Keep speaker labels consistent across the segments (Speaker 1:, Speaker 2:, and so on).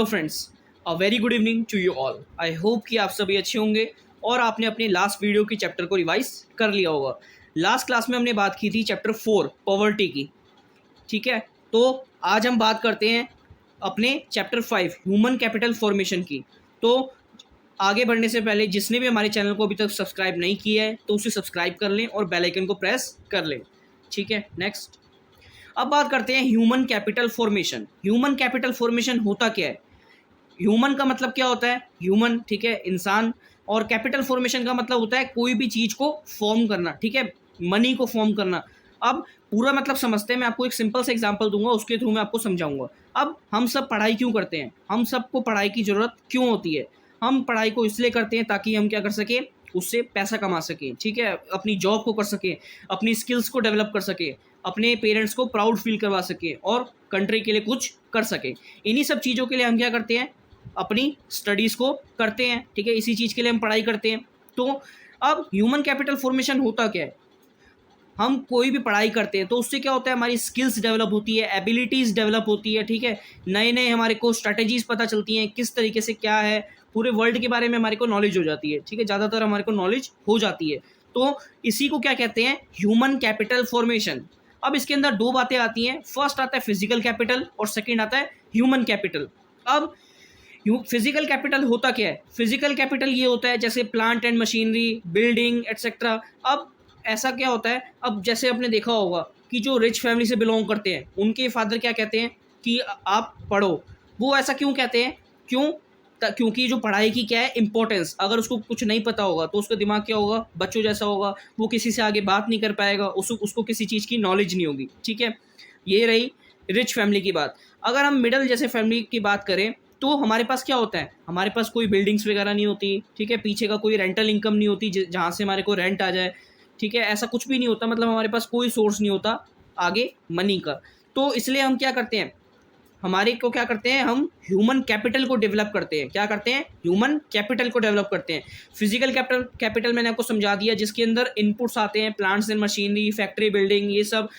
Speaker 1: Hello friends, a very good evening to you all. I hope कि आप सभी अच्छे होंगे और आपने अपने लास्ट वीडियो की चैप्टर को रिवाइज कर लिया होगा। लास्ट क्लास में हमने बात की थी चैप्टर 4 पॉवर्टी की, ठीक है। तो आज हम बात करते हैं अपने चैप्टर 5 ह्यूमन कैपिटल फॉर्मेशन की। तो आगे बढ़ने से पहले जिसने भी हमारे चैनल को अभी तक सब्सक्राइब नहीं किया है तो उसे सब्सक्राइब कर लें और बेल आइकन को प्रेस कर लें, ठीक है। नेक्स्ट, अब बात करते हैं human capital formation. Human capital formation होता क्या है? ह्यूमन का मतलब क्या होता है? ह्यूमन, ठीक है, इंसान। और कैपिटल फॉर्मेशन का मतलब होता है कोई भी चीज़ को फॉर्म करना, ठीक है, मनी को फॉर्म करना। अब पूरा मतलब समझते हैं, मैं आपको एक सिंपल सा एग्जांपल दूंगा, उसके थ्रू मैं आपको समझाऊंगा। अब हम सब पढ़ाई क्यों करते हैं? हम सबको पढ़ाई की ज़रूरत क्यों होती है? हम पढ़ाई को इसलिए करते हैं ताकि हम क्या कर सकें, उससे पैसा कमा सकें, ठीक है, अपनी जॉब को कर सकें, अपनी स्किल्स को डेवलप कर सकें, अपने पेरेंट्स को प्राउड फील करवा सकें और कंट्री के लिए कुछ कर सकें। इन्हीं सब चीज़ों के लिए हम क्या करते हैं, अपनी स्टडीज़ को करते हैं, ठीक है, इसी चीज़ के लिए हम पढ़ाई करते हैं। तो अब ह्यूमन कैपिटल फॉर्मेशन होता क्या है? हम कोई भी पढ़ाई करते हैं तो उससे क्या होता है, हमारी स्किल्स डेवलप होती है, एबिलिटीज़ डेवलप होती है, ठीक है, नए नए हमारे को स्ट्रैटेजीज़ पता चलती हैं, किस तरीके से क्या है, पूरे वर्ल्ड के बारे में हमारे को नॉलेज हो जाती है, ठीक है, ज़्यादातर हमारे को नॉलेज हो जाती है। तो इसी को क्या कहते हैं, ह्यूमन कैपिटल फॉर्मेशन। अब इसके अंदर दो बातें आती हैं, फर्स्ट आता है फिजिकल कैपिटल और सेकेंड आता है ह्यूमन कैपिटल। अब फिजिकल कैपिटल होता क्या है? फिजिकल कैपिटल ये होता है जैसे plant and machinery, building etcetera. अब ऐसा क्या होता है, अब जैसे आपने देखा होगा कि जो रिच फैमिली से बिलोंग करते हैं उनके फादर क्या कहते हैं कि आप पढ़ो। वो ऐसा क्यों कहते हैं? क्योंकि जो पढ़ाई की क्या है इंपॉर्टेंस, अगर उसको कुछ नहीं पता होगा तो उसका दिमाग क्या होगा, बच्चों जैसा होगा, वो किसी से आगे बात नहीं कर पाएगा, उसको किसी चीज़ की नॉलेज नहीं होगी, ठीक है। ये रही रिच फैमिली की बात। अगर हम मिडल जैसे फैमिली की बात करें तो हमारे पास क्या होता है, हमारे पास कोई बिल्डिंग्स वगैरह नहीं होती, ठीक है, पीछे का कोई रेंटल इनकम नहीं होती जहाँ से हमारे को रेंट आ जाए, ठीक है, ऐसा कुछ भी नहीं होता, मतलब हमारे पास कोई सोर्स नहीं होता आगे मनी का। तो इसलिए हम क्या करते हैं, हमारे को क्या करते हैं, हम ह्यूमन कैपिटल को डेवलप करते हैं। क्या करते हैं? ह्यूमन कैपिटल को डेवलप करते हैं। फिजिकल कैपिटल मैंने आपको समझा दिया, जिसके अंदर इनपुट्स आते हैं, plants and machinery, factory, building, ये सब,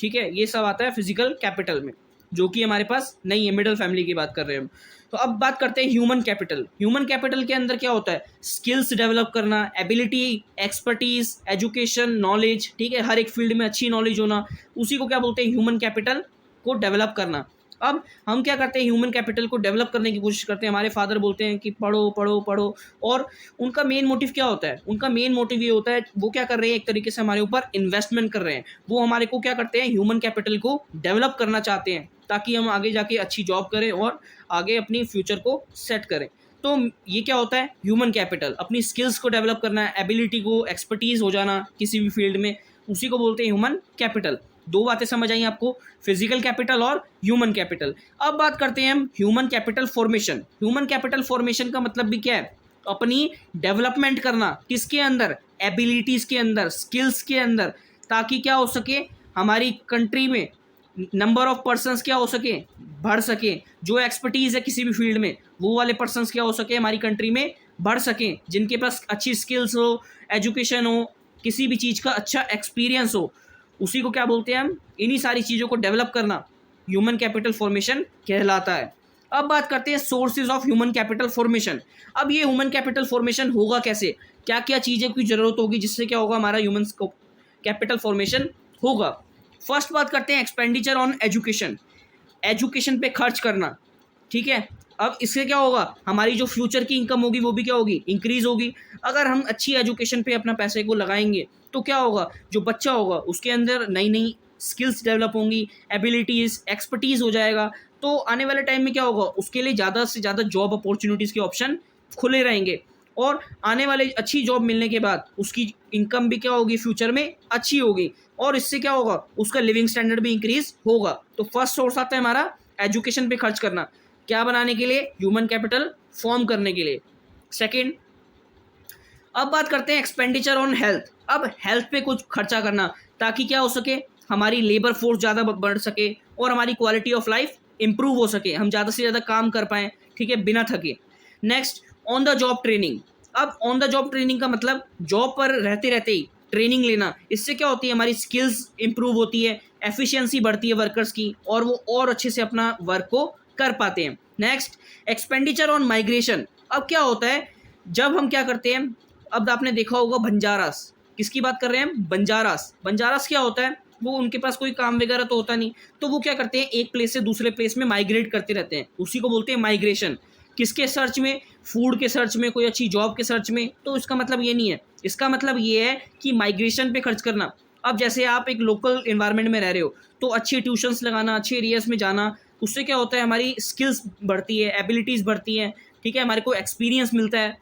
Speaker 1: ठीक है, ये सब आता है फिजिकल कैपिटल में, जो कि हमारे पास नहीं है, मिडिल फैमिली की बात कर रहे हैं हम। तो अब बात करते हैं ह्यूमन कैपिटल। ह्यूमन कैपिटल के अंदर क्या होता है, स्किल्स डेवलप करना, एबिलिटी, एक्सपर्टीज, एजुकेशन, नॉलेज, ठीक है, हर एक फील्ड में अच्छी नॉलेज होना, उसी को क्या बोलते हैं, ह्यूमन कैपिटल को डेवलप करना। अब हम क्या करते हैं, ह्यूमन कैपिटल को डेवलप करने की कोशिश करते हैं। हमारे फादर बोलते हैं कि पढ़ो पढ़ो पढ़ो, और उनका मेन मोटिव क्या होता है? उनका मेन मोटिव ये होता है, वो क्या कर रहे हैं, एक तरीके से हमारे ऊपर इन्वेस्टमेंट कर रहे हैं। वो हमारे को क्या करते हैं, ह्यूमन कैपिटल को डेवलप करना चाहते हैं ताकि हम आगे जाके अच्छी जॉब करें और आगे अपनी फ्यूचर को सेट करें। तो ये क्या होता है, ह्यूमन कैपिटल, अपनी स्किल्स को डेवलप करना, एबिलिटी को, एक्सपर्टीज हो जाना किसी भी फील्ड में, उसी को बोलते हैं ह्यूमन कैपिटल। दो बातें समझ आई आपको, फिजिकल कैपिटल और ह्यूमन कैपिटल। अब बात करते हैं हम human capital formation. Human capital formation का मतलब भी क्या है, अपनी डेवलपमेंट करना, किसके अंदर, एबिलिटीज़ के अंदर, स्किल्स के अंदर, ताकि क्या हो सके, हमारी कंट्री में नंबर ऑफ पर्सन्स क्या हो सके, बढ़ सके, जो एक्सपर्टीज़ है किसी भी फील्ड में वो वाले पर्सन्स क्या हो सके, हमारी कंट्री में बढ़ सकें, जिनके पास अच्छी स्किल्स हो, एजुकेशन हो, किसी भी चीज़ का अच्छा एक्सपीरियंस हो, उसी को क्या बोलते हैं हम, इन्हीं सारी चीज़ों को डेवलप करना ह्यूमन कैपिटल फॉर्मेशन कहलाता है। अब बात करते हैं sources of human capital formation. अब ये ह्यूमन कैपिटल फॉर्मेशन होगा कैसे, क्या क्या चीज़ें की ज़रूरत होगी जिससे क्या होगा, हमारा ह्यूमन कैपिटल फॉर्मेशन होगा। फर्स्ट बात करते हैं एक्सपेंडिचर ऑन एजुकेशन, एजुकेशन पे खर्च करना, ठीक है। अब इससे क्या होगा, हमारी जो फ्यूचर की इनकम होगी वो भी क्या होगी, इंक्रीज होगी। अगर हम अच्छी एजुकेशन पे अपना पैसे को लगाएंगे तो क्या होगा, जो बच्चा होगा उसके अंदर नई नई स्किल्स डेवलप होंगी, एबिलिटीज़, एक्सपर्टीज़ हो जाएगा। तो आने वाले टाइम में क्या होगा, उसके लिए ज़्यादा से ज़्यादा जॉब अपॉर्चुनिटीज़ के ऑप्शन खुले रहेंगे, और आने वाले अच्छी जॉब मिलने के बाद उसकी इनकम भी क्या होगी, फ्यूचर में अच्छी होगी, और इससे क्या होगा, उसका लिविंग स्टैंडर्ड भी इंक्रीज होगा। तो फर्स्ट सोर्स आता है हमारा एजुकेशन पे खर्च करना, क्या बनाने के लिए, ह्यूमन कैपिटल फॉर्म करने के लिए। सेकंड, अब बात करते हैं एक्सपेंडिचर ऑन हेल्थ। अब हेल्थ पे कुछ खर्चा करना ताकि क्या हो सके, हमारी लेबर फोर्स ज़्यादा बढ़ सके और हमारी क्वालिटी ऑफ लाइफ इंप्रूव हो सके, हम ज़्यादा से ज़्यादा काम कर पाएँ, ठीक है, बिना थके। Next, on the job training. अब ऑन द जॉब ट्रेनिंग का मतलब जॉब पर रहते रहते ही ट्रेनिंग लेना, इससे क्या होती है, हमारी स्किल्स इंप्रूव होती है, एफिशिएंसी बढ़ती है वर्कर्स की, और वो और अच्छे से अपना वर्क को कर पाते हैं। Next, expenditure on migration. अब क्या होता है जब हम क्या करते हैं, अब आपने देखा होगा बंजारास, किसकी बात कर रहे हैं हम, बंजारास। बंजारास क्या होता है, वो उनके पास कोई काम वगैरह तो होता नहीं, तो वो क्या करते हैं एक प्लेस से दूसरे प्लेस में माइग्रेट करते रहते हैं, उसी को बोलते हैं माइग्रेशन। किसके सर्च में, फूड के सर्च में, कोई अच्छी जॉब के सर्च में। तो इसका मतलब ये नहीं है, इसका मतलब ये है कि माइग्रेशन पे खर्च करना। अब जैसे आप एक लोकल इन्वायरमेंट में रह रहे हो तो अच्छी ट्यूशन्स लगाना, अच्छे एरियाज में जाना, उससे क्या होता है हमारी स्किल्स बढ़ती है, एबिलिटीज़ बढ़ती हैं, ठीक है, हमारे को एक्सपीरियंस मिलता है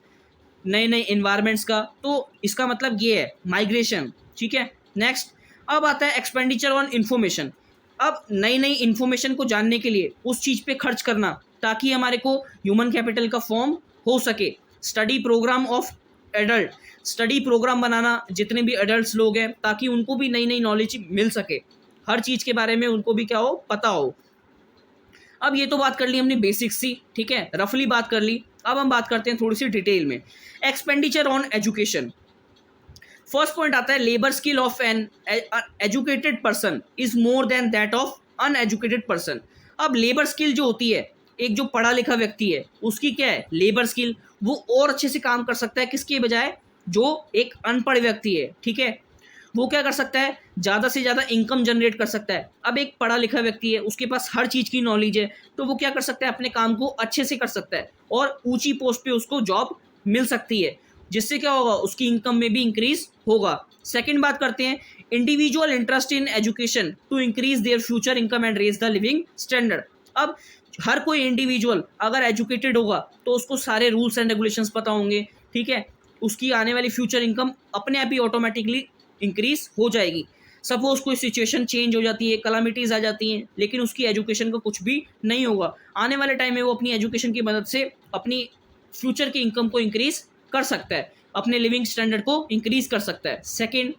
Speaker 1: नए नए इन्वायरमेंट्स का। तो इसका मतलब ये है माइग्रेशन, ठीक है। नेक्स्ट, अब आता है एक्सपेंडिचर ऑन इन्फॉर्मेशन। अब नई नई इन्फॉर्मेशन को जानने के लिए उस चीज़ पे खर्च करना ताकि हमारे को ह्यूमन कैपिटल का फॉर्म हो सके। Study programme of adult, study programme बनाना जितने भी एडल्ट्स लोग हैं ताकि उनको भी नई नई नॉलेज मिल सके, हर चीज़ के बारे में उनको भी क्या हो, पता हो। अब ये तो बात कर ली हमने बेसिक्स सी, ठीक है, रफली बात कर ली। अब हम बात करते हैं थोड़ी सी डिटेल में, expenditure on education. First point आता है labour skill of an educated person is more than that of uneducated person. अब लेबर स्किल जो होती है, एक जो पढ़ा लिखा व्यक्ति है उसकी क्या है, लेबर स्किल, वो और अच्छे से काम कर सकता है किसके बजाय, जो एक अनपढ़ व्यक्ति है, ठीक है। वो क्या कर सकता है, ज़्यादा से ज़्यादा इनकम जनरेट कर सकता है। अब एक पढ़ा लिखा व्यक्ति है, उसके पास हर चीज़ की नॉलेज है, तो वो क्या कर सकता है, अपने काम को अच्छे से कर सकता है और ऊंची पोस्ट पे उसको जॉब मिल सकती है, जिससे क्या होगा, उसकी इनकम में भी इंक्रीज होगा। सेकंड बात करते हैं individual interest in education to increase their future income and raise the living standard. अब हर कोई इंडिविजुअल अगर एजुकेटेड होगा तो उसको सारे रूल्स एंड रेगुलेशंस पता होंगे, ठीक है, उसकी आने वाली फ्यूचर इनकम अपने आप ही ऑटोमेटिकली इंक्रीज हो जाएगी। सपोज कोई सिचुएशन चेंज हो जाती है, कलामिटीज़ आ जाती हैं, लेकिन उसकी एजुकेशन का कुछ भी नहीं होगा, आने वाले टाइम में वो अपनी एजुकेशन की मदद से अपनी फ्यूचर की इनकम को इंक्रीज कर सकता है, अपने लिविंग स्टैंडर्ड को इंक्रीज कर सकता है। Second,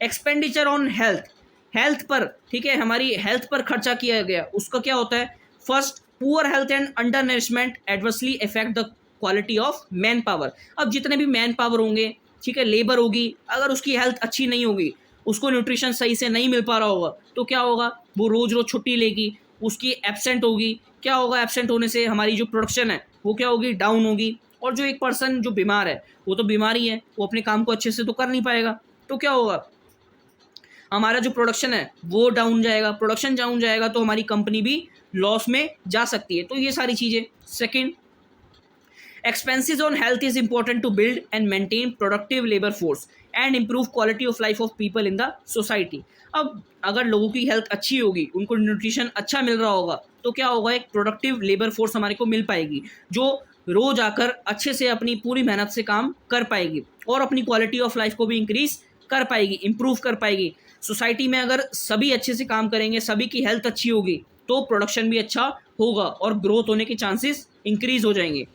Speaker 1: expenditure on health, health पर, ठीक है, हमारी हेल्थ पर खर्चा किया गया उसका क्या होता है। First, poor health and under nourishment adversely effect the quality of man power. अब जितने भी मैन पावर होंगे, ठीक है, लेबर होगी, अगर उसकी हेल्थ अच्छी नहीं होगी, उसको न्यूट्रिशन सही से नहीं मिल पा रहा होगा, तो क्या होगा, वो रोज़ रोज़ छुट्टी लेगी, उसकी एब्सेंट होगी। क्या होगा, एब्सेंट होने से हमारी जो प्रोडक्शन है वो क्या होगी, डाउन होगी। और जो एक पर्सन जो बीमार है वो तो बीमार ही है, वो अपने काम को अच्छे से तो कर नहीं पाएगा, तो क्या होगा, हमारा जो प्रोडक्शन है वो डाउन जाएगा। प्रोडक्शन डाउन जाएगा तो हमारी कंपनी भी लॉस में जा सकती है। तो ये सारी चीज़ें। Second, expenses on health is important to build and maintain productive labor force and improve quality of life of people in the society। अब अगर लोगों की हेल्थ अच्छी होगी, उनको न्यूट्रिशन अच्छा मिल रहा होगा, तो क्या होगा, एक प्रोडक्टिव लेबर फोर्स हमारे को मिल पाएगी जो रोज आकर अच्छे से अपनी पूरी मेहनत से काम कर पाएगी और अपनी क्वालिटी ऑफ लाइफ को भी इंक्रीज कर पाएगी, इंप्रूव कर पाएगी। सोसाइटी में अगर सभी अच्छे से काम करेंगे, सभी की हेल्थ अच्छी होगी, तो प्रोडक्शन भी अच्छा होगा और ग्रोथ होने के चांसेस इंक्रीज हो जाएंगे।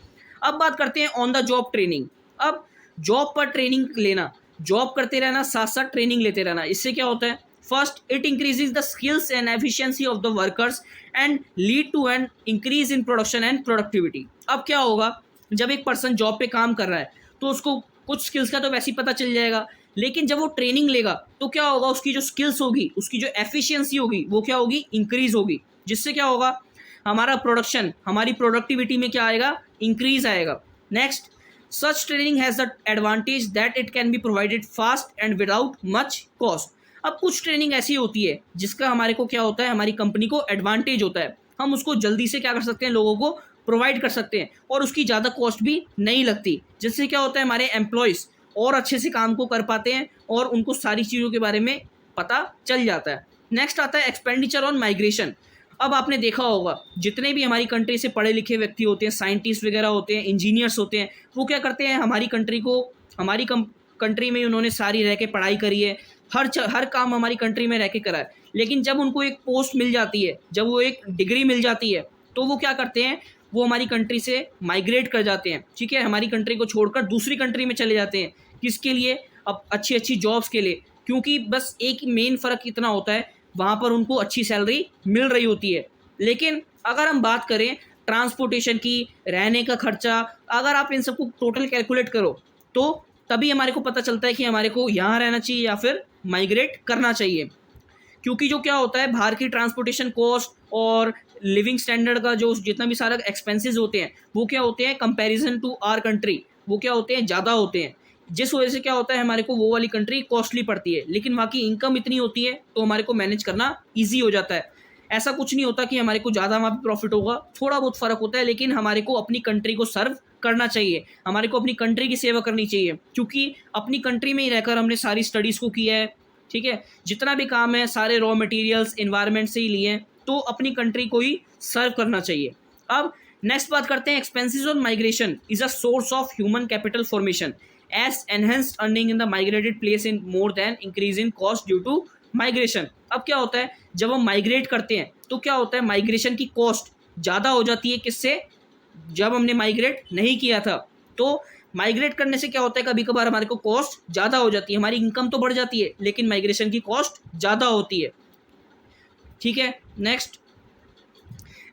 Speaker 1: अब बात करते हैं ऑन द जॉब ट्रेनिंग। अब जॉब पर ट्रेनिंग लेना, जॉब करते रहना, साथ साथ ट्रेनिंग लेते रहना, इससे क्या होता है, first, it increases the skills and efficiency of the workers and lead to an increase in production and productivity. अब क्या होगा, जब एक पर्सन जॉब पे काम कर रहा है तो उसको कुछ स्किल्स का तो वैसे ही पता चल जाएगा, लेकिन जब वो ट्रेनिंग लेगा तो क्या होगा, उसकी जो स्किल्स होगी, उसकी जो एफिशिएंसी होगी, वो क्या होगी, इंक्रीज होगी, जिससे क्या होगा, हमारा प्रोडक्शन, हमारी प्रोडक्टिविटी में क्या आएगा, इंक्रीज आएगा। Next, such training has the advantage that it can be provided fast and without much cost. अब कुछ ट्रेनिंग ऐसी होती है जिसका हमारे को क्या होता है, हमारी कंपनी को एडवांटेज होता है, हम उसको जल्दी से क्या कर सकते हैं, लोगों को प्रोवाइड कर सकते हैं और उसकी ज़्यादा कॉस्ट भी नहीं लगती, जिससे क्या होता है, हमारे एम्प्लॉयज़ और अच्छे से काम को कर पाते हैं और उनको सारी चीज़ों के बारे में पता चल जाता है। नेक्स्ट आता है एक्सपेंडिचर ऑन माइग्रेशन। अब आपने देखा होगा जितने भी हमारी कंट्री से पढ़े लिखे व्यक्ति होते हैं, साइंटिस्ट वगैरह होते हैं, इंजीनियर्स होते हैं, वो क्या करते हैं, हमारी कंट्री को, हमारी कंट्री में उन्होंने सारी रह के पढ़ाई करी है, हर काम हमारी कंट्री में रह के करा है, लेकिन जब उनको एक पोस्ट मिल जाती है, जब वो एक डिग्री मिल जाती है, तो वो क्या करते हैं, वो हमारी कंट्री से माइग्रेट कर जाते हैं, ठीक है, हमारी कंट्री को छोड़कर दूसरी कंट्री में चले जाते हैं। किसके लिए, अब अच्छी अच्छी जॉब्स के लिए, क्योंकि बस एक मेन फ़र्क इतना होता है, वहाँ पर उनको अच्छी सैलरी मिल रही होती है। लेकिन अगर हम बात करें ट्रांसपोर्टेशन की, रहने का खर्चा, अगर आप इन सबको टोटल कैलकुलेट करो तो तभी हमारे को पता चलता है कि हमारे को यहाँ रहना चाहिए या फिर माइग्रेट करना चाहिए। क्योंकि जो क्या होता है, बाहर की ट्रांसपोर्टेशन कॉस्ट और लिविंग स्टैंडर्ड का जो जितना भी सारा एक्सपेंसेस होते हैं वो क्या होते हैं, कंपैरिजन टू आर कंट्री वो क्या होते हैं, ज़्यादा होते हैं, जिस वजह से क्या होता है हमारे को वो वाली कंट्री कॉस्टली पड़ती है, लेकिन वहाँ की इनकम इतनी होती है तो हमारे को मैनेज करना ईजी हो जाता है। ऐसा कुछ नहीं होता कि हमारे को ज़्यादा वहाँ पे प्रॉफिट होगा, थोड़ा बहुत फ़र्क होता है, लेकिन हमारे को अपनी कंट्री को सर्व करना चाहिए, हमारे को अपनी कंट्री की सेवा करनी चाहिए, क्योंकि अपनी कंट्री में ही रहकर हमने सारी स्टडीज़ को किया है, ठीक है, जितना भी काम है सारे रॉ मटेरियल्स इन्वायरमेंट से ही लिए हैं, तो अपनी कंट्री को ही सर्व करना चाहिए। अब नेक्स्ट बात करते हैं, expenses on migration is a source of human capital formation as enhanced earning in the migrated place in more than increase in cost due to migration. अब क्या होता है जब हम माइग्रेट करते हैं तो क्या होता है, माइग्रेशन की कॉस्ट ज़्यादा हो जाती है, किससे, जब हमने माइग्रेट नहीं किया था। तो माइग्रेट करने से क्या होता है, कभी कभार हमारे को कॉस्ट ज़्यादा हो जाती है, हमारी इनकम तो बढ़ जाती है लेकिन माइग्रेशन की कॉस्ट ज़्यादा होती है, ठीक है। Next,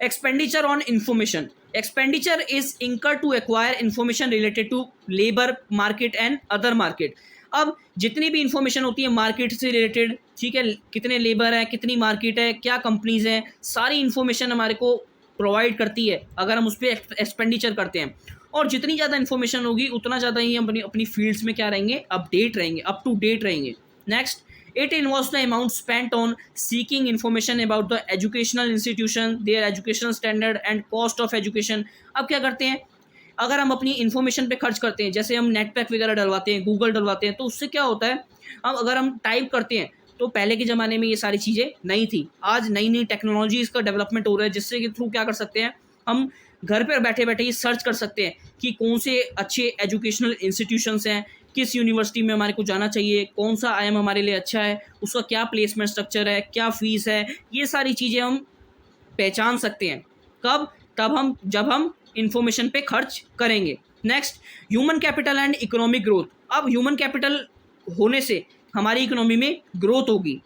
Speaker 1: expenditure on information. Expenditure is incurred to acquire information related to labor market and other market. अब जितनी भी इंफॉर्मेशन होती है मार्केट से रिलेटेड, ठीक है, कितने लेबर है, कितनी मार्केट है, क्या कंपनीज हैं, सारी इंफॉर्मेशन हमारे को प्रोवाइड करती है अगर हम उस पर एक्सपेंडिचर करते हैं। और जितनी ज़्यादा इन्फॉर्मेशन होगी उतना ज़्यादा ही हम अपनी फील्ड्स में क्या रहेंगे, अपडेट रहेंगे, अप टू डेट रहेंगे। Next, it involves the amount spent on seeking information about the educational institution, their educational standard and cost of education. अब क्या करते हैं, अगर हम अपनी इन्फॉर्मेशन पे खर्च करते हैं, जैसे हम नेट पैक वगैरह डलवाते हैं, गूगल डलवाते हैं, तो उससे क्या होता है, अब अगर हम टाइप करते हैं तो पहले के ज़माने में ये सारी चीज़ें नहीं थी, आज नई नई टेक्नोलॉजीज़ का डेवलपमेंट हो रहा है, जिससे के थ्रू क्या कर सकते हैं, हम घर पर बैठे बैठे ही सर्च कर सकते हैं कि कौन से अच्छे एजुकेशनल इंस्टीट्यूशंस हैं, किस यूनिवर्सिटी में हमारे को जाना चाहिए, कौन सा आईएम हमारे लिए अच्छा है, उसका क्या प्लेसमेंट स्ट्रक्चर है, क्या फ़ीस है, ये सारी चीज़ें हम पहचान सकते हैं। कब, जब हम इंफॉर्मेशन पे खर्च करेंगे। Next, human capital and economic growth. अब ह्यूमन कैपिटल होने से हमारी इकोनॉमी में ग्रोथ होगी।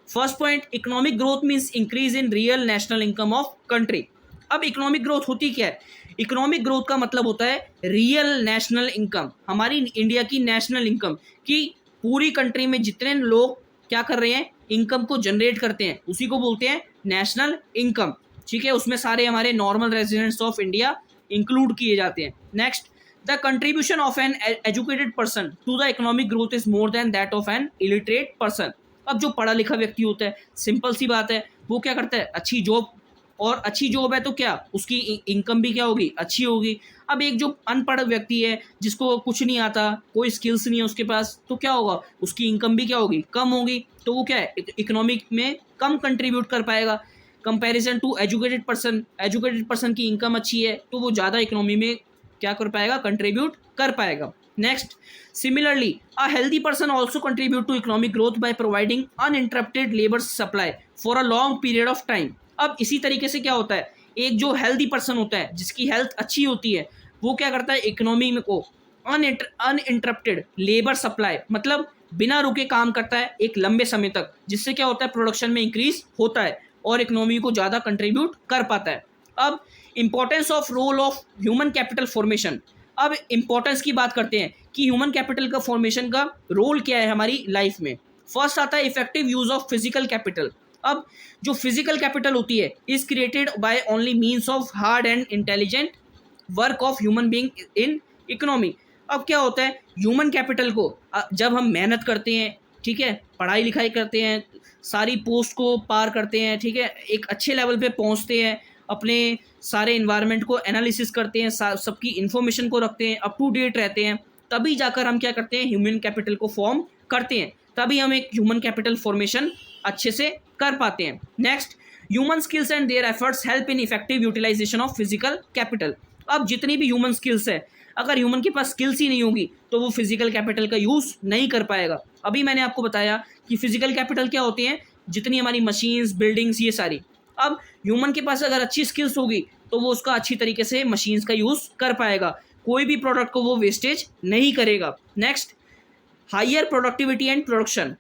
Speaker 1: First point, economic growth means increase in real national income of country. अब इकोनॉमिक ग्रोथ होती क्या है, इकोनॉमिक ग्रोथ का मतलब होता है रियल नेशनल इनकम, हमारी इंडिया की नेशनल इनकम, कि पूरी कंट्री में जितने लोग क्या कर रहे हैं, इनकम को जनरेट करते हैं, उसी को बोलते हैं नेशनल इनकम, ठीक है। उसमें सारे हमारे normal residents of India include किए जाते हैं। Next, the contribution of an educated person to the economic growth is more than that of an illiterate person. अब जो पढ़ा लिखा व्यक्ति होता है, सिंपल सी बात है, वो क्या करता है, अच्छी जॉब, और अच्छी जॉब है तो क्या, उसकी इनकम भी क्या होगी, अच्छी होगी। अब एक जो अनपढ़ व्यक्ति है, जिसको कुछ नहीं आता, कोई स्किल्स नहीं है उसके पास, तो क्या होगा, उसकी इनकम भी क्या होगी, कम होगी, तो वो क्या है, इकोनॉमिक में कम कंट्रीब्यूट कर पाएगा comparison to educated person. Educated person की इनकम अच्छी है तो वो ज़्यादा इकोनॉमी में क्या कर पाएगा, कंट्रीब्यूट कर पाएगा। Next, similarly a healthy person also contribute to economic growth by providing uninterrupted labour supply for a long period of time. अब इसी तरीके से क्या होता है, एक जो हेल्दी पर्सन होता है, जिसकी हेल्थ अच्छी होती है, वो क्या करता है, इकोनॉमी में को अनइंटरप्टेड लेबर सप्लाई, मतलब बिना रुके काम करता है एक लंबे समय तक, जिससे क्या होता है, प्रोडक्शन में इंक्रीज होता है और इकोनॉमी को ज़्यादा कंट्रीब्यूट कर पाता है। अब importance of role of human capital formation. अब इंपॉर्टेंस की बात करते हैं कि ह्यूमन कैपिटल का फॉर्मेशन का रोल क्या है हमारी लाइफ में। फर्स्ट आता है effective use of physical capital. अब जो फिजिकल कैपिटल होती है is created by only means of hard and intelligent work of human being in economy. अब क्या होता है, ह्यूमन कैपिटल को जब हम मेहनत करते हैं, ठीक है, पढ़ाई लिखाई करते हैं, सारी पोस्ट को पार करते हैं, ठीक है, एक अच्छे लेवल पे पहुंचते हैं, अपने सारे इन्वायरमेंट को एनालिसिस करते हैं, सबकी इन्फॉर्मेशन को रखते हैं, अप टू डेट रहते हैं, तभी जाकर हम क्या करते हैं, ह्यूमन कैपिटल को फॉर्म करते हैं, तभी हम एक ह्यूमन कैपिटल फॉर्मेशन अच्छे से कर पाते हैं। Next, human skills and their efforts help in effective utilization of physical capital. अब जितनी भी ह्यूमन स्किल्स है, अगर ह्यूमन के पास स्किल्स ही नहीं होगी तो वो फिजिकल कैपिटल का यूज़ नहीं कर पाएगा। अभी मैंने आपको बताया कि फिजिकल कैपिटल क्या होती हैं, जितनी हमारी मशीन्स, बिल्डिंग्स, ये सारी। अब ह्यूमन के पास अगर अच्छी स्किल्स होगी तो वो उसका अच्छी तरीके से मशीन्स का यूज़ कर पाएगा, कोई भी प्रोडक्ट को वो वेस्टेज नहीं करेगा। Next, higher productivity and production.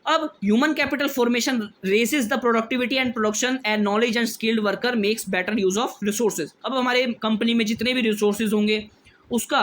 Speaker 1: अब human capital formation raises the productivity and production and knowledge and skilled worker makes better use of resources. अब हमारे कंपनी में जितने भी रिसोर्सेज होंगे उसका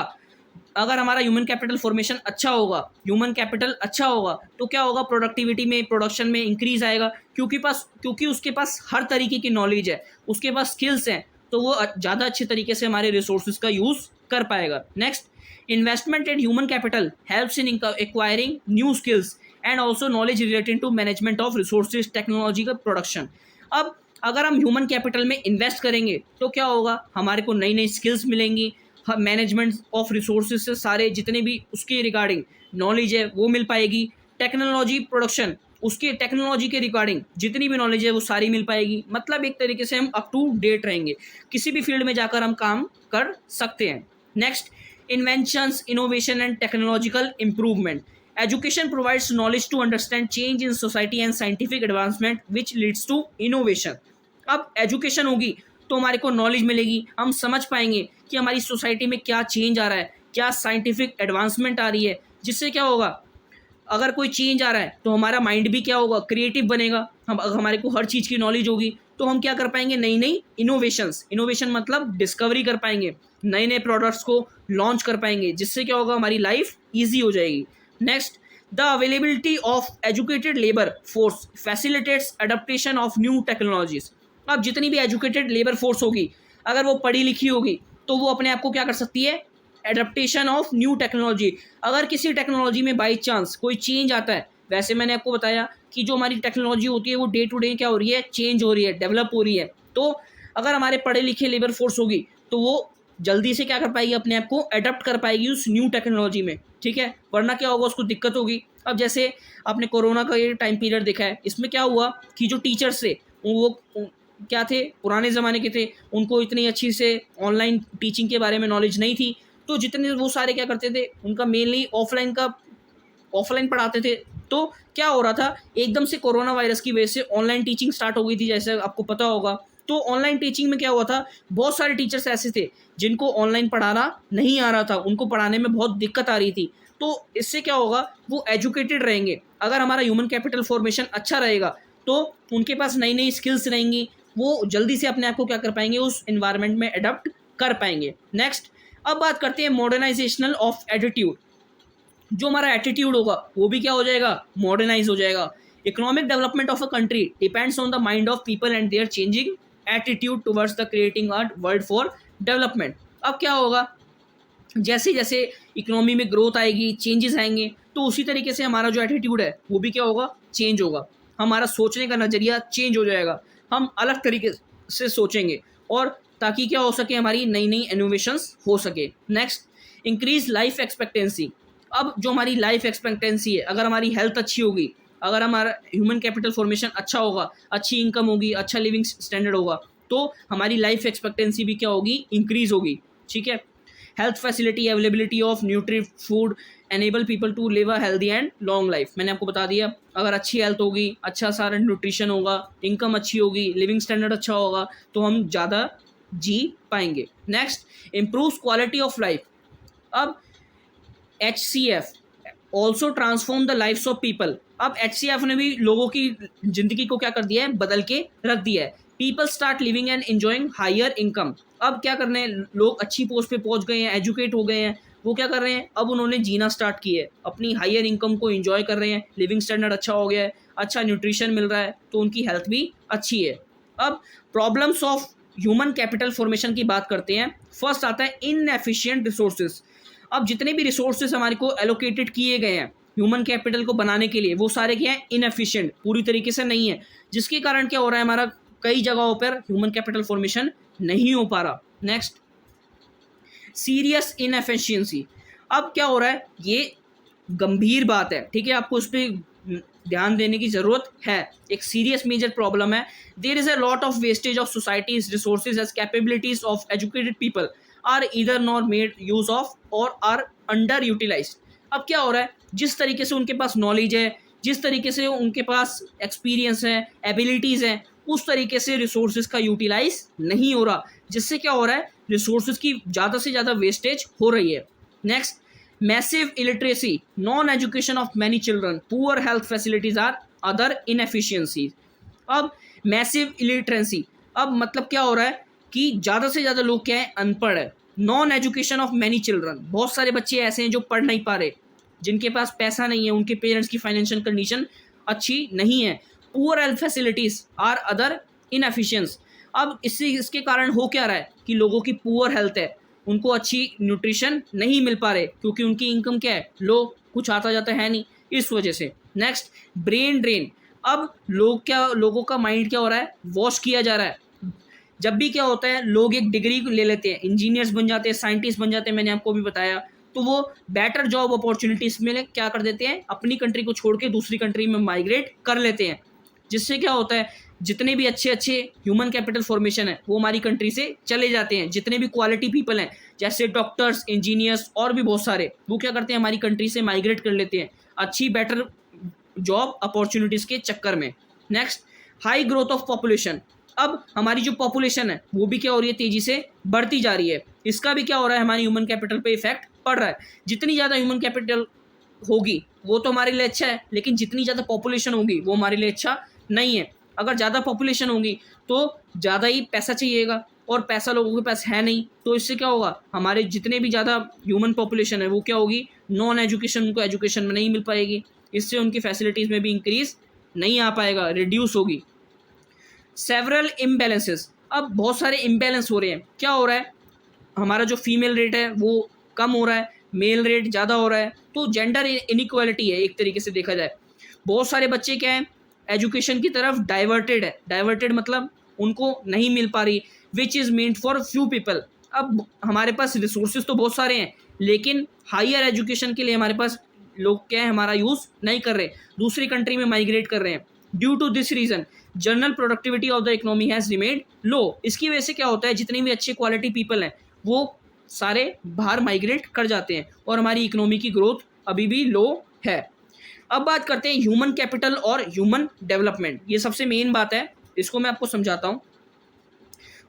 Speaker 1: अगर हमारा ह्यूमन कैपिटल फॉर्मेशन अच्छा होगा, ह्यूमन कैपिटल अच्छा होगा, तो क्या होगा, प्रोडक्टिविटी में, प्रोडक्शन में इंक्रीज आएगा, क्योंकि उसके पास हर तरीके की नॉलेज है, उसके पास स्किल्स हैं, तो वो ज़्यादा अच्छे तरीके से हमारे रिसोर्सेज का यूज़ कर पाएगा। Next, investment in human capital helps in acquiring new skills and also knowledge related to management of resources, technology का प्रोडक्शन। अब अगर हम ह्यूमन कैपिटल में इन्वेस्ट करेंगे तो क्या होगा, हमारे को नई नई स्किल्स मिलेंगी, मैनेजमेंट ऑफ रिसोर्सेज से सारे जितने भी उसके रिगार्डिंग नॉलेज है वो मिल पाएगी, टेक्नोलॉजी प्रोडक्शन, उसके टेक्नोलॉजी के रिगार्डिंग जितनी भी नॉलेज है वो सारी मिल पाएगी। मतलब एक तरीके से हम अप टू डेट रहेंगे, किसी भी फील्ड में जाकर हम काम कर सकते हैं। Next, inventions, innovation and technological improvement. Education provides knowledge to understand change in society and scientific advancement which leads to innovation. अब एजुकेशन होगी तो हमारे को नॉलेज मिलेगी, हम समझ पाएंगे कि हमारी सोसाइटी में क्या चेंज आ रहा है, क्या साइंटिफिक एडवांसमेंट आ रही है, जिससे क्या होगा, अगर कोई चेंज आ रहा है तो हमारा माइंड भी क्या होगा, क्रिएटिव बनेगा। हम हमारे को हर चीज़ की नॉलेज होगी तो हम क्या कर पाएंगे, नई नई इनोवेशन मतलब डिस्कवरी कर पाएंगे, नए नए प्रोडक्ट्स को लॉन्च कर पाएंगे, जिससे क्या होगा, हमारी लाइफ ईजी हो जाएगी। Next, the availability of educated labour force facilitates adaptation of new technologies. अब जितनी भी एजुकेटेड लेबर फोर्स होगी, अगर वो पढ़ी लिखी होगी तो वो अपने आप को क्या कर सकती है, एडेप्टेशन ऑफ न्यू टेक्नोलॉजी। अगर किसी टेक्नोलॉजी में बाई चांस कोई चेंज आता है, वैसे मैंने आपको बताया कि जो हमारी टेक्नोलॉजी होती है वो डे टू डे क्या हो रही है, चेंज हो रही है, डेवलप हो रही है। तो अगर हमारे पढ़े लिखे लेबर फोर्स होगी तो वो जल्दी से क्या कर पाएगी, अपने आप को अडेप्ट कर पाएगी उस न्यू टेक्नोलॉजी में, ठीक है। वरना क्या होगा, उसको दिक्कत होगी। अब जैसे आपने कोरोना का ये टाइम पीरियड देखा है, इसमें क्या हुआ कि जो टीचर्स थे वो क्या थे, पुराने ज़माने के थे, उनको इतनी अच्छी से ऑनलाइन टीचिंग के बारे में नॉलेज नहीं थी, तो जितने वो सारे क्या करते थे, उनका मेनली ऑफलाइन पढ़ाते थे। तो क्या हो रहा था, एकदम से कोरोना वायरस की वजह से ऑनलाइन टीचिंग स्टार्ट हो गई थी, जैसे आपको पता होगा। तो ऑनलाइन टीचिंग में क्या हुआ था, बहुत सारे टीचर्स ऐसे थे जिनको ऑनलाइन पढ़ाना नहीं आ रहा था, उनको पढ़ाने में बहुत दिक्कत आ रही थी। तो इससे क्या होगा, वो एजुकेटेड रहेंगे। अगर हमारा ह्यूमन कैपिटल फॉर्मेशन अच्छा रहेगा तो उनके पास नई नई स्किल्स रहेंगी, वो जल्दी से अपने आप को क्या कर पाएंगे, उस इन्वायरमेंट में अडॉप्ट कर पाएंगे। नेक्स्ट, अब बात करते हैं मॉडर्नाइजेशनल ऑफ एटीट्यूड। जो हमारा एटीट्यूड होगा वो भी क्या हो जाएगा, मॉडर्नाइज हो जाएगा। Economic development of a country depends on the mind of people and their changing attitude towards the creating a world for development. अब क्या होगा, जैसे जैसे इकोनॉमी में ग्रोथ आएगी, चेंजेस आएंगे, तो उसी तरीके से हमारा जो एटीट्यूड है वो भी क्या होगा, चेंज होगा। हमारा सोचने का नज़रिया चेंज हो जाएगा, हम अलग तरीके से सोचेंगे, और ताकि क्या हो सके, हमारी नई नई इनोवेशंस हो सके। Next, increase life expectancy. अब जो हमारी लाइफ एक्सपेक्टेंसी है, अगर हमारी हेल्थ अच्छी होगी, अगर हमारा ह्यूमन कैपिटल फॉर्मेशन अच्छा होगा, अच्छी इनकम होगी, अच्छा लिविंग स्टैंडर्ड होगा, तो हमारी लाइफ एक्सपेक्टेंसी भी क्या होगी, इंक्रीज होगी, ठीक है। Health facility, availability of nutritive food enable people to live a healthy and long life. मैंने आपको बता दिया, अगर अच्छी हेल्थ होगी, अच्छा सारा न्यूट्रिशन होगा, इनकम अच्छी होगी, लिविंग स्टैंडर्ड अच्छा होगा, तो हम ज़्यादा जी पाएंगे। Next, improves quality of life. अब HCF also transform the lifes of people. अब HCF ने भी लोगों की ज़िंदगी को क्या कर दिया है, बदल के रख दिया है। People start living and enjoying higher income. अब क्या करने हैं, लोग अच्छी पोस्ट पे पहुंच गए हैं, एजुकेट हो गए हैं, वो क्या कर रहे हैं, अब उन्होंने जीना स्टार्ट किया है, अपनी हायर इनकम को एंजॉय कर रहे हैं, लिविंग स्टैंडर्ड अच्छा हो गया है, अच्छा न्यूट्रिशन मिल रहा है, तो उनकी हेल्थ भी अच्छी है। अब problems of human capital formation की बात करते हैं। फर्स्ट आता है इनएफिशिएंट रिसोर्सेज। अब जितने भी रिसोर्सेज हमारे को एलोकेटेड किए गए हैं ह्यूमन कैपिटल को बनाने के लिए, वो सारे क्या हैं, इनएफिशिएंट, पूरी तरीके से नहीं है, जिसके कारण क्या हो रहा है, हमारा कई जगहों पर ह्यूमन कैपिटल फॉर्मेशन नहीं हो पा रहा। Next, serious inefficiency. अब क्या हो रहा है, ये गंभीर बात है, ठीक है, आपको उस पर ध्यान देने की ज़रूरत है, एक सीरियस मेजर प्रॉब्लम है। There is a lot of wastage of society's resources as capabilities of educated people are either not made use of or are underutilized. अब क्या हो रहा है, जिस तरीके से उनके पास नॉलेज है, जिस तरीके से उनके पास एक्सपीरियंस है, एबिलिटीज़ हैं, उस तरीके से रिसोर्सेज का यूटिलाइज नहीं हो रहा, जिससे क्या हो रहा है, रिसोर्सेज की ज़्यादा से ज़्यादा वेस्टेज हो रही है। Next, massive illiteracy, non education of many children, poor health facilities are other inefficiencies. अब मैसिव इलिटरेसी, अब मतलब क्या हो रहा है कि ज़्यादा से ज़्यादा लोग क्या है, अनपढ़ है, non education of many children, बहुत सारे बच्चे ऐसे हैं जो पढ़ नहीं पा रहे, जिनके पास पैसा नहीं है, उनके पेरेंट्स की फाइनेंशियल कंडीशन अच्छी नहीं है। Poor health facilities are other inefficiencies. अब इसके कारण हो क्या रहा है कि लोगों की पुअर हेल्थ है, उनको अच्छी न्यूट्रिशन नहीं मिल पा रहे क्योंकि उनकी इनकम क्या है, लो, कुछ आता जाता है नहीं, इस वजह से। Next, brain drain. अब लोगों का माइंड क्या हो रहा है, वॉश किया जा रहा है। जब भी क्या होता है, लोग एक डिग्री ले लेते हैं, इंजीनियर्स बन जाते हैं, साइंटिस्ट बन जाते हैं, मैंने आपको भी बताया, तो वो बेटर जॉब अपॉर्चुनिटीज़ में क्या कर देते हैं, अपनी कंट्री को छोड़ के दूसरी कंट्री में माइग्रेट कर लेते हैं, जिससे क्या होता है, जितने भी अच्छे अच्छे ह्यूमन कैपिटल फॉर्मेशन है वो हमारी कंट्री से चले जाते हैं। जितने भी क्वालिटी पीपल हैं, जैसे डॉक्टर्स, इंजीनियर्स और भी बहुत सारे, वो क्या करते हैं, हमारी कंट्री से माइग्रेट कर लेते हैं अच्छी बेटर जॉब अपॉर्चुनिटीज़ के चक्कर में। Next, high growth of population. अब हमारी जो पॉपुलेशन है वो भी क्या हो रही है, तेज़ी से बढ़ती जा रही है। इसका भी क्या हो रहा है, हमारी ह्यूमन कैपिटल पे इफेक्ट पड़ रहा है। जितनी ज़्यादा ह्यूमन कैपिटल होगी वो तो हमारे लिए अच्छा है, लेकिन जितनी ज़्यादा पॉपुलेशन होगी वो हमारे लिए अच्छा नहीं है। अगर ज़्यादा पॉपुलेशन होगी तो ज़्यादा ही पैसा चाहिएगा, और पैसा लोगों के पास है नहीं, तो इससे क्या होगा, हमारे जितने भी ज़्यादा ह्यूमन पॉपुलेशन है वो क्या होगी, नॉन एजुकेशन, उनको एजुकेशन में नहीं मिल पाएगी, इससे उनकी फैसिलिटीज़ में भी इंक्रीज़ नहीं आ पाएगा, रिड्यूस होगी। Several imbalances. अब बहुत सारे इम्बैलेंस हो रहे हैं। क्या हो रहा है, हमारा जो फीमेल रेट है वो कम हो रहा है, मेल रेट ज़्यादा हो रहा है, तो जेंडर इनइक्वालिटी है एक तरीके से देखा जाए। बहुत सारे बच्चे क्या हैं, एजुकेशन की तरफ डाइवर्टेड है। डाइवर्टेड मतलब उनको नहीं मिल पा रही, which is meant for few people. अब हमारे पास रिसोर्सेज तो बहुत सारे हैं, लेकिन हायर एजुकेशन के लिए हमारे पास लोग क्या है, हमारा यूज़ नहीं कर रहे, दूसरी कंट्री में माइग्रेट कर रहे हैं। Due to this reason general productivity of the economy has remained low. इसकी वजह से क्या होता है, जितने भी अच्छे क्वालिटी पीपल हैं वो सारे बाहर माइग्रेट कर जाते हैं और हमारी इकोनॉमी की ग्रोथ अभी भी लो है। अब बात करते हैं ह्यूमन कैपिटल और ह्यूमन डेवलपमेंट। ये सबसे मेन बात है, इसको मैं आपको समझाता हूँ।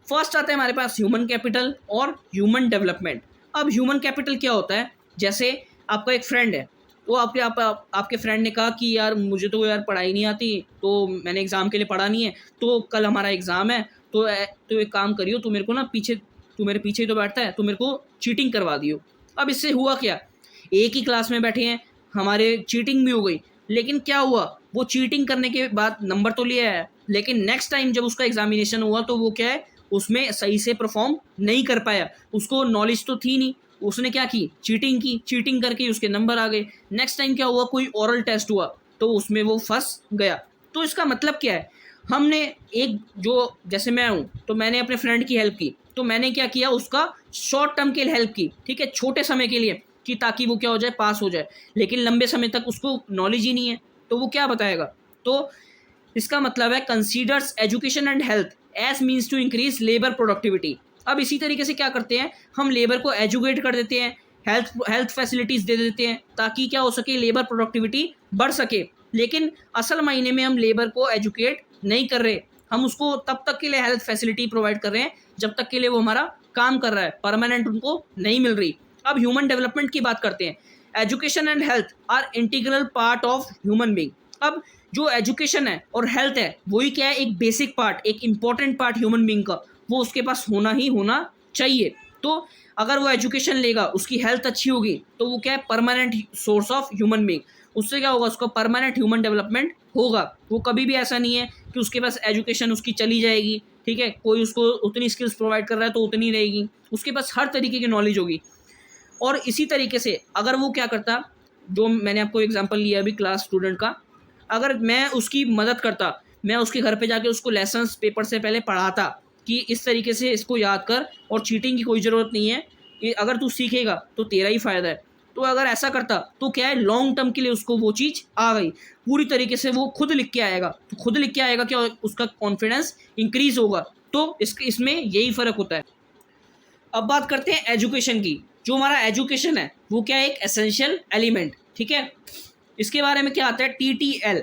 Speaker 1: फर्स्ट आता है हमारे पास ह्यूमन कैपिटल और ह्यूमन डेवलपमेंट। अब ह्यूमन कैपिटल क्या होता है, जैसे आपका एक फ्रेंड है, तो आपके फ्रेंड ने कहा कि यार मुझे तो यार पढ़ाई नहीं आती, तो मैंने एग्ज़ाम के लिए पढ़ा नहीं है, तो कल हमारा एग्ज़ाम है, तो एक काम करियो, तू मेरे को ना तू मेरे पीछे ही तो बैठता है, तो मेरे को चीटिंग करवा दियो। अब इससे हुआ क्या, एक ही क्लास में बैठे हैं, हमारे चीटिंग भी हो गई, लेकिन क्या हुआ, वो चीटिंग करने के बाद नंबर तो लिया है, लेकिन नेक्स्ट टाइम जब उसका एग्जामिनेशन हुआ तो वो क्या है, उसमें सही से परफॉर्म नहीं कर पाया। उसको नॉलेज तो थी नहीं, उसने क्या की, चीटिंग की, चीटिंग करके उसके नंबर आ गए। नेक्स्ट टाइम क्या हुआ, कोई ओरल टेस्ट हुआ तो उसमें वो फंस गया। तो इसका मतलब क्या है, हमने एक जो, जैसे मैं हूँ तो मैंने अपने फ्रेंड की हेल्प की, तो मैंने क्या किया, उसका शॉर्ट टर्म के लिए हेल्प की, ठीक है, छोटे समय के लिए, कि ताकि वो क्या हो जाए, पास हो जाए, लेकिन लंबे समय तक उसको नॉलेज ही नहीं है तो वो क्या बताएगा। तो इसका मतलब है considers education and health as means to increase labour productivity. अब इसी तरीके से क्या करते हैं, हम लेबर को एजुकेट कर देते हैं, हेल्थ फैसिलिटीज़ दे देते हैं, ताकि क्या हो सके, लेबर प्रोडक्टिविटी बढ़ सके। लेकिन असल मायने में हम लेबर को एजुकेट नहीं कर रहे, हम उसको तब तक के लिए हेल्थ फैसिलिटी प्रोवाइड कर रहे हैं जब तक के लिए वो हमारा काम कर रहा है, परमानेंट उनको नहीं मिल रही। अब ह्यूमन डेवलपमेंट की बात करते हैं। Education and health are integral part of human being. अब जो एजुकेशन है और हेल्थ है वही क्या है, एक बेसिक पार्ट, एक इंपॉर्टेंट पार्ट ह्यूमन बीइंग का, वो उसके पास होना ही होना चाहिए। तो अगर वो एजुकेशन लेगा, उसकी हेल्थ अच्छी होगी, तो वो क्या है, permanent source of human being, उससे क्या होगा, उसका परमानेंट ह्यूमन डेवलपमेंट होगा। वो कभी भी ऐसा नहीं है कि उसके पास एजुकेशन उसकी चली जाएगी, ठीक है, कोई उसको उतनी स्किल्स प्रोवाइड कर रहा है तो उतनी रहेगी, उसके पास हर तरीके की नॉलेज होगी। और इसी तरीके से अगर वो क्या करता, जो मैंने आपको एग्जांपल लिया अभी क्लास स्टूडेंट का, अगर मैं उसकी मदद करता, मैं उसके घर पे जाके उसको लेसन्स पेपर से पहले पढ़ाता कि इस तरीके से इसको याद कर और चीटिंग की कोई ज़रूरत नहीं है, ये अगर तू सीखेगा तो तेरा ही फ़ायदा है, तो अगर ऐसा करता तो क्या है, लॉन्ग टर्म के लिए उसको वो चीज़ आ गई, पूरी तरीके से वो खुद लिख के आएगा, तो खुद लिख के आएगा क्या, उसका कॉन्फिडेंस इंक्रीज़ होगा। तो इसमें यही फ़र्क होता है। अब बात करते हैं एजुकेशन की। जो हमारा एजुकेशन है वो क्या है, एक एसेंशियल एलिमेंट, ठीक है। इसके बारे में क्या आता है, TTL।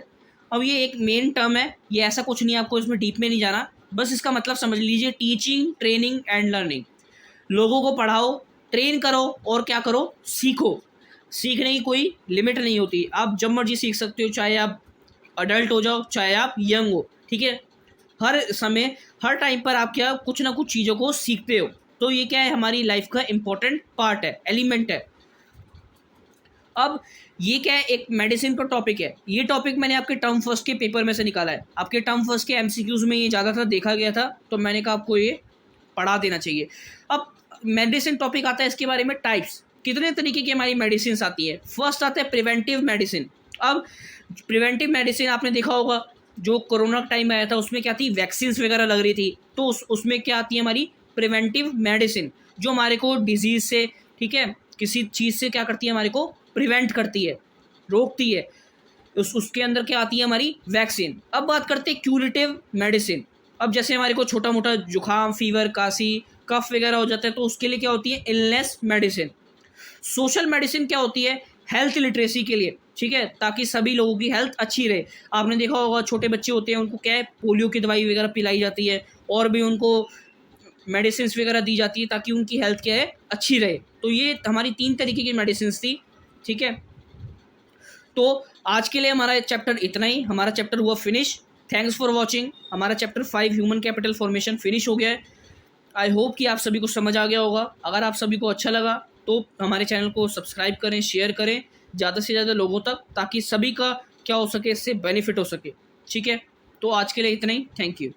Speaker 1: अब ये एक मेन टर्म है, ये ऐसा कुछ नहीं है, आपको इसमें डीप में नहीं जाना, बस इसका मतलब समझ लीजिए, टीचिंग, ट्रेनिंग एंड लर्निंग। लोगों को पढ़ाओ, ट्रेन करो और क्या करो, सीखो। सीखने की कोई लिमिट नहीं होती, आप जब मर्जी सीख सकते हो, चाहे आप अडल्ट हो जाओ, चाहे आप यंग हो, ठीक है। हर समय, हर टाइम पर आप क्या, कुछ ना कुछ चीज़ों को सीखते हो। तो ये क्या है, हमारी लाइफ का इंपॉर्टेंट पार्ट है, एलिमेंट है। अब ये क्या है, एक मेडिसिन का टॉपिक है। ये टॉपिक मैंने आपके टर्म फर्स्ट के पेपर में से निकाला है। आपके टर्म फर्स्ट के एमसीक्यूज में ये ज़्यादातर देखा गया था, तो मैंने कहा आपको ये पढ़ा देना चाहिए। अब मेडिसिन टॉपिक आता है, इसके बारे में टाइप्स, कितने तरीके की हमारी मेडिसिन आती है। फर्स्ट आता है प्रिवेंटिव मेडिसिन। अब प्रिवेंटिव मेडिसिन आपने देखा होगा, जो कोरोना टाइम आया था उसमें क्या थी, वैक्सीन्स वगैरह लग रही थी, तो उसमें क्या आती है हमारी प्रिवेंटिव मेडिसिन, जो हमारे को डिजीज़ से, ठीक है, किसी चीज़ से क्या करती है, हमारे को प्रिवेंट करती है, रोकती है। उसके अंदर क्या आती है हमारी वैक्सीन। अब बात करते हैं क्यूरेटिव मेडिसिन। अब जैसे हमारे को छोटा मोटा जुकाम, फीवर, काशी, कफ वगैरह हो जाता है, तो उसके लिए क्या होती है, इलनेस मेडिसिन। सोशल मेडिसिन क्या होती है, हेल्थ लिटरेसी के लिए, ठीक है, ताकि सभी लोगों की हेल्थ अच्छी रहे। आपने देखा होगा छोटे बच्चे होते हैं, उनको क्या है, पोलियो की दवाई वगैरह पिलाई जाती है, और भी उनको मेडिसिन वगैरह दी जाती है ताकि उनकी हेल्थ क्या है, अच्छी रहे। तो ये हमारी 3 तरीके की मेडिसिन थी, ठीक है। तो आज के लिए हमारा चैप्टर इतना ही, हमारा चैप्टर हुआ फिनिश। Thanks for watching. हमारा chapter 5 human capital formation finish हो गया है। आई होप कि आप सभी को समझ आ गया होगा। अगर आप सभी को अच्छा लगा तो हमारे चैनल को सब्सक्राइब करें, शेयर करें ज़्यादा से ज़्यादा लोगों तक, ताकि सभी का क्या हो सके, इससे बेनिफिट हो सके, ठीक है। तो आज के लिए इतना ही, थैंक यू।